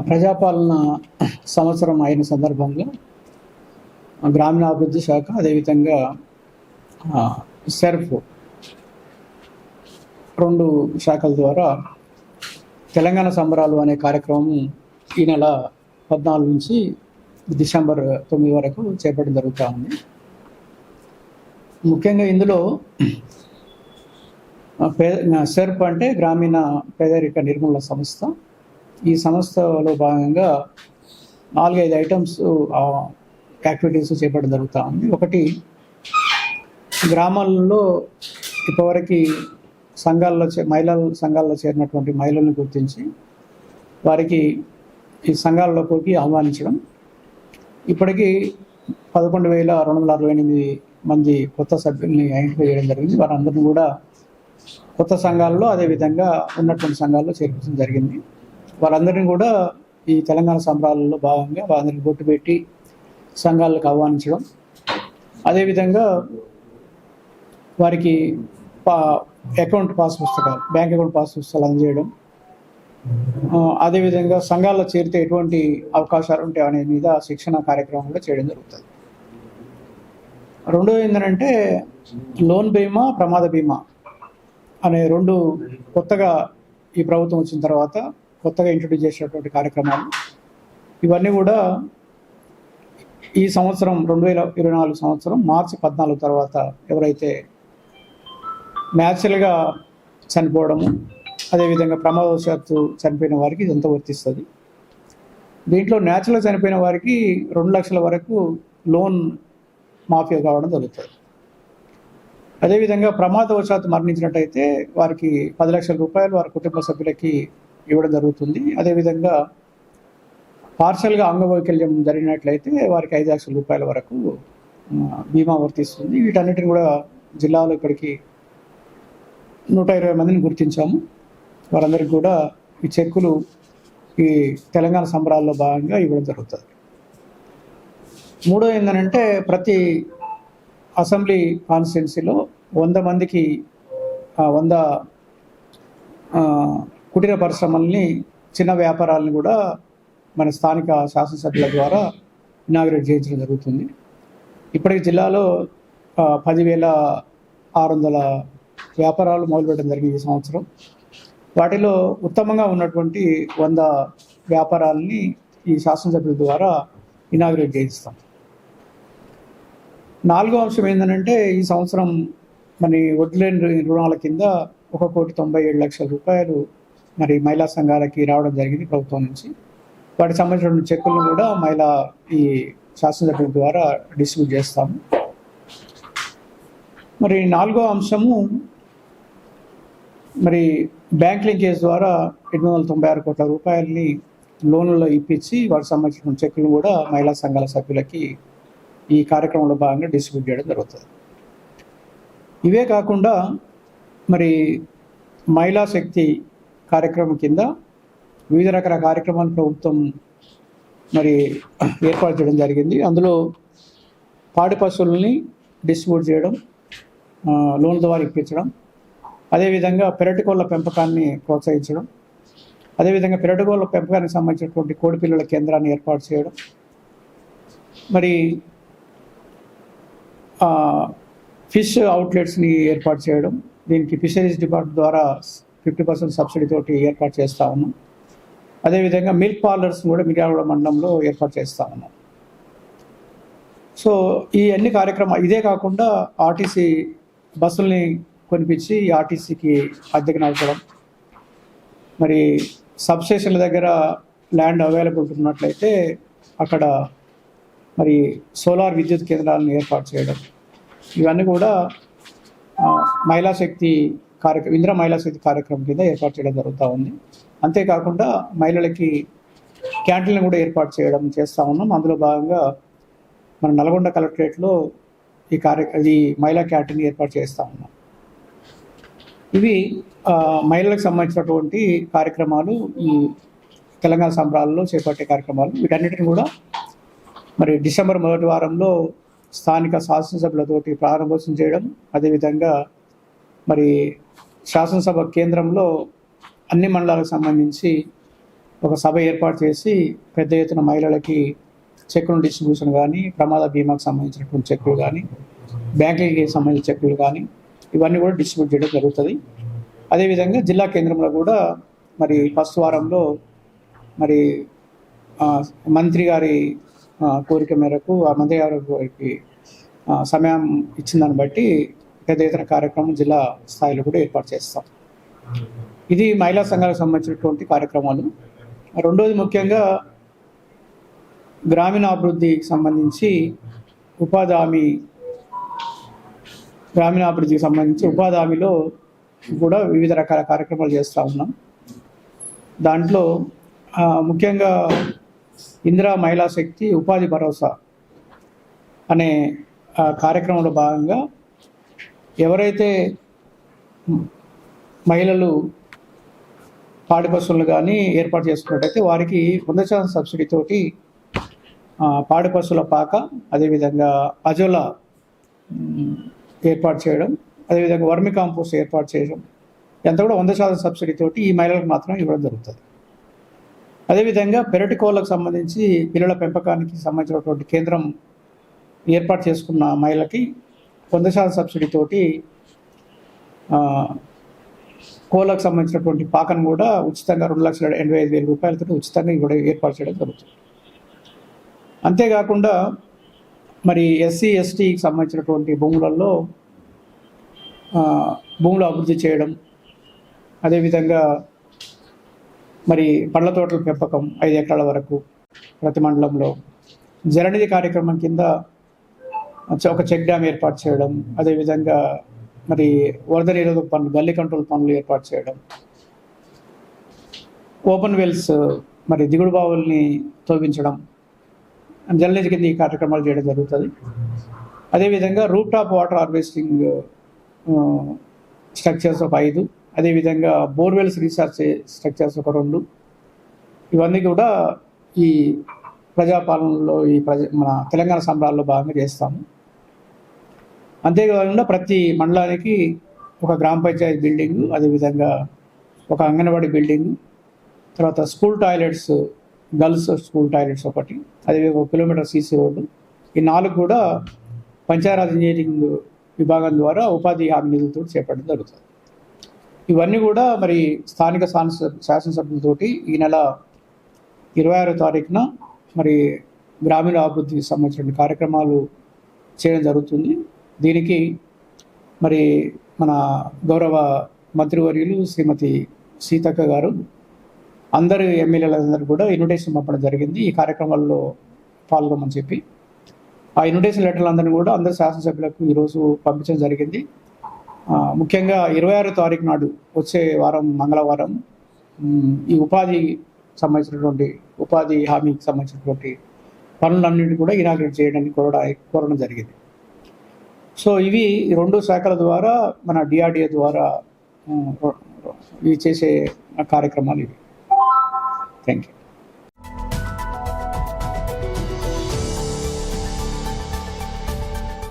ప్రజాపాలన సంవత్సరం అయిన సందర్భంలో గ్రామీణాభివృద్ధి శాఖ అదేవిధంగా సెర్ఫ్ 2 శాఖల ద్వారా తెలంగాణ సంబరాలు అనే కార్యక్రమం ఈ నెల 14 నుంచి డిసెంబర్ 9 వరకు చేపట్టడం జరుగుతూ ఉంది. ముఖ్యంగా ఇందులో సెర్ప్ అంటే గ్రామీణ పేదరిక నిర్మూలన సంస్థ. ఈ సంస్థలో భాగంగా 4-5 ఐటమ్స్ యాక్టివిటీస్ చేపట్టడం జరుగుతూ ఉంది. ఒకటి, గ్రామాల్లో ఇప్పటివరకు మహిళల సంఘాల్లో చేరినటువంటి మహిళలను గుర్తించి వారికి ఈ సంఘాలలోకి ఆహ్వానించడం. ఇప్పటికీ 11,268 మంది కొత్త సభ్యుల్ని ఐడెంటిఫై చేయడం జరిగింది. వారందరినీ కూడా కొత్త సంఘాల్లో అదేవిధంగా ఉన్నటువంటి సంఘాల్లో చేర్పించడం జరిగింది. వారందరినీ కూడా ఈ తెలంగాణ సంబరాలలో భాగంగా వారందరికీ బొట్టు పెట్టి సంఘాలకు ఆహ్వానించడం, అదేవిధంగా వారికి అకౌంట్ పాస్ పుస్తకాలు, బ్యాంక్ అకౌంట్ పాస్ పుస్తకాలు అందజేయడం, అదేవిధంగా సంఘాల్లో చేరితే ఎటువంటి అవకాశాలు ఉంటాయి అనే మీద శిక్షణ కార్యక్రమం కూడా చేయడం జరుగుతుంది. రెండోది ఏంటంటే లోన్ బీమా, ప్రమాద బీమా అనే 2 కొత్తగా ఈ ప్రభుత్వం వచ్చిన తర్వాత కొత్తగా ఇంట్రొడ్యూస్ చేసినటువంటి కార్యక్రమాలు. ఇవన్నీ కూడా ఈ సంవత్సరం 2024 సంవత్సరం మార్చి 14 తర్వాత ఎవరైతే న్యాచురల్గా చనిపోవడము, అదేవిధంగా ప్రమాదవశాత్తు చనిపోయిన వారికి ఇదంతా వర్తిస్తుంది. దీంట్లో న్యాచురల్గా చనిపోయిన వారికి 2 లక్షల వరకు లోన్ మాఫీ కావడం జరుగుతుంది. అదేవిధంగా ప్రమాదవశాత్తు మరణించినట్టయితే వారికి 10 లక్షల రూపాయలు వారి కుటుంబ సభ్యులకి ఇవ్వడం జరుగుతుంది. అదేవిధంగా పార్షల్గా అంగవైకల్యం జరిగినట్లయితే వారికి 5 లక్షల రూపాయల వరకు బీమా వర్తిస్తుంది. వీటన్నిటిని కూడా జిల్లాలో ఇప్పటికీ 120 మందిని గుర్తించాము. వారందరికీ కూడా ఈ చెక్కులు ఈ తెలంగాణ సంబరాల్లో భాగంగా ఇవ్వడం జరుగుతుంది. మూడో ఏంటంటే ప్రతి అసెంబ్లీ కాన్స్టిట్యున్సీలో 100 మందికి 100 కుటీర పరిశ్రమల్ని, చిన్న వ్యాపారాలను కూడా మన స్థానిక శాసనసభ్యుల ద్వారా ఇనాగ్రేట్ చేయించడం జరుగుతుంది. ఇప్పటికి జిల్లాలో 10,600 వ్యాపారాలు మొదలుపెట్టడం జరిగింది ఈ సంవత్సరం. వాటిలో ఉత్తమంగా ఉన్నటువంటి 100 వ్యాపారాలని ఈ శాసనసభ్యుల ద్వారా ఇనాగ్రేట్ చేయిస్తాం. 4వ అంశం ఏంటంటే ఈ సంవత్సరం మరి వడ్లేని రుణాల కింద 1,97,00,000 రూపాయలు మరి మహిళా సంఘాలకి రావడం జరిగింది ప్రభుత్వం నుంచి. వాటికి సంబంధించిన చెక్కులను కూడా ఈ శాసనసభ్యుల ద్వారా డిస్ట్రిబ్యూట్ చేస్తాము. మరి 4వ అంశము మరి బ్యాంక్ లింకేజ్ ద్వారా 896 కోట్ల రూపాయలని లోన్లలో ఇప్పించి వాటికి సంబంధించిన చెక్కులను కూడా మహిళా సంఘాల సభ్యులకి ఈ కార్యక్రమంలో భాగంగా డిస్ట్రిబ్యూట్ చేయడం జరుగుతుంది. ఇవే కాకుండా మరి మహిళా శక్తి కార్యక్రమం కింద వివిధ రకాల కార్యక్రమాలు ప్రభుత్వం మరి ఏర్పాటు చేయడం జరిగింది. అందులో పాడి పశువుల్ని డిస్ట్రిబ్యూట్ చేయడం, లోన్ల ద్వారా ఇప్పించడం, అదేవిధంగా పెరటికోళ్ళ పెంపకాన్ని ప్రోత్సహించడం, అదేవిధంగా పెరటికోళ్ళ పెంపకానికి సంబంధించినటువంటి కోడిపిల్లల కేంద్రాన్ని ఏర్పాటు చేయడం, మరి ఫిష్ అవుట్లెట్స్ని ఏర్పాటు చేయడం. దీనికి ఫిషరీస్ డిపార్ట్మెంట్ ద్వారా 50% సబ్సిడీ తోటి ఏర్పాటు చేస్తూ ఉన్నాం. అదేవిధంగా మిల్క్ పార్లర్స్ కూడా మిర్యాలగూడ మండలంలో ఏర్పాటు చేస్తూ ఉన్నాం. సో ఈ అన్ని కార్యక్రమాలు, ఇదే కాకుండా ఆర్టీసీ బస్సుల్ని కొనిపించి ఆర్టీసీకి అద్దెకు నడపడం, మరి సబ్స్టేషన్ల దగ్గర ల్యాండ్ అవైలబుల్ ఉన్నట్లయితే అక్కడ మరి సోలార్ విద్యుత్ కేంద్రాలను ఏర్పాటు చేయడం, ఇవన్నీ కూడా మహిళా శక్తి ఇందిరా మహిళా శక్తి కార్యక్రమం కింద ఏర్పాటు చేయడం జరుగుతూ ఉంది. అంతేకాకుండా మహిళలకి క్యాంటీన్లు కూడా ఏర్పాటు చేస్తూ ఉన్నాం. అందులో భాగంగా మన నల్గొండ కలెక్టరేట్లో ఈ మహిళా క్యాంటీన్ ఏర్పాటు చేస్తూ ఉన్నాం. ఇవి మహిళలకు సంబంధించినటువంటి కార్యక్రమాలు, ఈ తెలంగాణ సంబరాల్లో చేపట్టే కార్యక్రమాలు. వీటన్నిటిని కూడా మరి డిసెంబర్ 1వ వారంలో స్థానిక శాసనసభ్యులతోటి ప్రారంభోత్సవం చేయడం, అదేవిధంగా మరి శాసనసభ కేంద్రంలో అన్ని మండలాలకు సంబంధించి ఒక సభ ఏర్పాటు చేసి పెద్ద ఎత్తున మహిళలకి చెక్కుల డిస్ట్రిబ్యూషన్ కానీ, ప్రమాద బీమాకు సంబంధించినటువంటి చెక్కులు కానీ, బ్యాంకులకి సంబంధించిన చెక్కులు కానీ ఇవన్నీ కూడా డిస్ట్రిబ్యూట్ చేయడం జరుగుతుంది. అదేవిధంగా జిల్లా కేంద్రంలో కూడా మరి ఫస్ట్ వారంలో మరి మంత్రి గారి కోరిక మేరకు ఆ మంత్రి గారికి సమయం ఇచ్చిన దాన్ని బట్టి పెద్ద ఎత్తున కార్యక్రమం జిల్లా స్థాయిలో కూడా ఏర్పాటు చేస్తాం. ఇది మహిళా సంఘాలకు సంబంధించినటువంటి కార్యక్రమాలు. రెండోది ముఖ్యంగా గ్రామీణాభివృద్ధికి సంబంధించి ఉపాధి హామీలో కూడా వివిధ రకాల కార్యక్రమాలు చేస్తూ ఉన్నాం. దాంట్లో ముఖ్యంగా ఇందిరా మహిళా శక్తి ఉపాధి భరోసా అనే కార్యక్రమంలో భాగంగా ఎవరైతే మహిళలు పాడి పశువులు కానీ ఏర్పాటు చేసుకున్నట్టయితే వారికి 100% సబ్సిడీ తోటి పాడి పశువుల పాక, అదేవిధంగా అజోలా ఏర్పాటు చేయడం, అదేవిధంగా వర్మి కాంపోస్ట్ ఏర్పాటు చేయడం ఎంత కూడా 100% సబ్సిడీ తోటి ఈ మహిళలకు మాత్రం ఇవ్వడం జరుగుతుంది. అదేవిధంగా పెరటి కోళ్ళకు సంబంధించి పిల్లల పెంపకానికి సంబంధించినటువంటి కేంద్రం ఏర్పాటు చేసుకున్న మహిళకి 100% సబ్సిడీ తోటి కోళ్ళకు సంబంధించినటువంటి పాకను కూడా ఉచితంగా 2,85,000 రూపాయలతో ఉచితంగా కూడా ఏర్పాటు చేయడం జరుగుతుంది. అంతేకాకుండా మరి ఎస్సీ ఎస్టీకి సంబంధించినటువంటి భూములలో భూములు అభివృద్ధి చేయడం, అదేవిధంగా మరి పండ్ల తోటల పెంపకం 5 ఎకరాల వరకు ప్రతి మండలంలో, జలనిధి కార్యక్రమం కింద ఒక చెక్ డ్యామ్ ఏర్పాటు చేయడం, అదేవిధంగా మరి వరద నిరోధక పనులు, గల్లీ కంట్రోల్ పనులు ఏర్పాటు చేయడం, ఓపెన్ వెల్స్ మరి దిగుడు బావుల్ని తవ్వించడం, జలనిధి కింద ఈ కార్యక్రమాలు చేయడం జరుగుతుంది. అదేవిధంగా roof top water harvesting structures ఒక 5, అదేవిధంగా బోర్వెల్స్ రీఛార్జ్ స్ట్రక్చర్స్ ఒక 2, ఇవన్నీ కూడా ఈ ప్రజాపాలనలో మన తెలంగాణ సంబరాల్లో భాగంగా చేస్తాము. అంతేకాకుండా ప్రతి మండలానికి ఒక గ్రామ పంచాయతీ బిల్డింగు, అదేవిధంగా ఒక అంగన్వాడీ బిల్డింగు, తర్వాత school toilets, girls school toilets ఒకటి, అదేవిధంగా 1 కిలోమీటర్ సీసీ రోడ్డు, ఈ 4 కూడా పంచాయరాజ్ ఇంజనీరింగ్ విభాగం ద్వారా ఉపాధి హామీ నిధులతో చేపట్టడం జరుగుతుంది. ఇవన్నీ కూడా మరి స్థానిక శాసనసభ్యులతోటి ఈ నెల 26వ తారీఖున మరి గ్రామీణ అభివృద్ధికి సంబంధించిన కార్యక్రమాలు చేయడం జరుగుతుంది. దీనికి మరి మన గౌరవ మంత్రివర్యులు శ్రీమతి సీతక్క గారు అందరు ఎమ్మెల్యేలందరూ కూడా ఇన్విటేషన్ పంపడం జరిగింది ఈ కార్యక్రమాల్లో పాల్గొమని చెప్పి. ఆ ఇన్విటేషన్ లెటర్లందరినీ కూడా అందరు శాసనసభ్యులకు ఈరోజు పంపించడం జరిగింది. ముఖ్యంగా 26వ తారీఖు నాడు వచ్చే వారం మంగళవారం ఈ ఉపాధి హామీకి సంబంధించినటువంటి పనులన్నింటినీ కూడా ఇనాగ్రేట్ చేయడానికి కోరడం జరిగింది. సో ఇవి 2 శాఖల ద్వారా మన డిఆర్డిఏ ద్వారా ఇవి చేసే కార్యక్రమాలు ఇవి. Thank you.